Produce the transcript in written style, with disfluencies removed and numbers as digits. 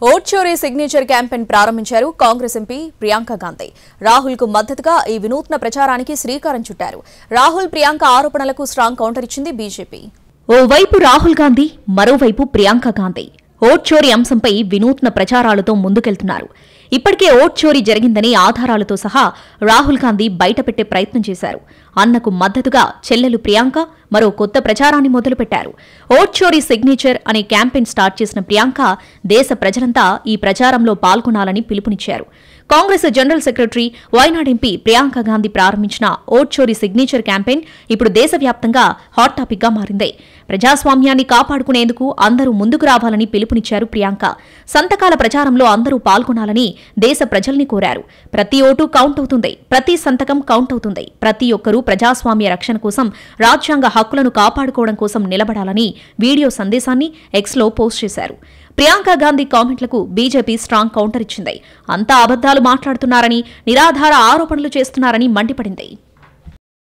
Vote చోరీ signature campaign ప్రారంభించారు Congress MP Priyanka Gandhi. Rahul కు మద్దతుగా ఈ వినూత్న ప్రచారానికి శ్రీకారం చుట్టారు. రాహుల్ ప్రియాంక ఆరోపణలకు స్ట్రాంగ్ కౌంటర్ ఇచ్చింది బీజేపీ. ఓవైపు రాహుల్ గాంధీ, మరోవైపు ప్రియాంక గాంధీ ఓట్ చోరీ అంశంపై వినూత్న ప్రచారాలతో ముందుకెళ్తున్నారు. ఇప్పటికే ఓట్ చోరీ జరిగిందని ఆధారాలతో సహా రాహుల్ గాంధీ బయటపెట్టే ప్రయత్నం చేశారు. అన్నకు మద్దతుగా చెల్లెలు ప్రియాంక మరో కొత్త ప్రచారాన్ని మొదలుపెట్టారు. ఓట్ చోరీ సిగ్నేచర్ అనే క్యాంపెయిన్ స్టార్ట్ చేసిన ప్రియాంక దేశ ప్రజలంతా ఈ ప్రచారంలో పాల్గొనాలని పిలుపునిచ్చారు. Congress general secretary, Wayanad MP Priyanka Gandhi ప్రారంభించిన ఓట్ చోరీ సిగ్నేచర్ క్యాంపెయిన్ ఇప్పుడు దేశవ్యాప్తంగా హాట్ టాపిక్ గా మారింది. ప్రజాస్వామ్యాన్ని కాపాడుకునేందుకు అందరూ ముందుకు రావాలని పిలుపునిచ్చారు ప్రియాంక. సంతకాల ప్రచారంలో అందరూ పాల్గొనాలని దేశ ప్రజల్ని కోరారు. ప్రతి ఓటు కౌంట్ అవుతుంది, ప్రతి సంతకం కౌంట్ అవుతుంది. ప్రతి ఒక్కరూ ప్రజాస్వామ్య రక్షణ కోసం, రాజ్యాంగ హక్కులను కాపాడుకోవడం కోసం నిలబడాలని వీడియో సందేశాన్ని ఎక్స్లో పోస్ట్ చేశారు. ప్రియాంక గాంధీ కామెంట్లకు బీజేపీ స్ట్రాంగ్ కౌంటర్ ఇచ్చింది. అంతా అబద్దాలు మాట్లాడుతున్నారని, నిరాధార ఆరోపణలు చేస్తున్నారని మండిపడింది.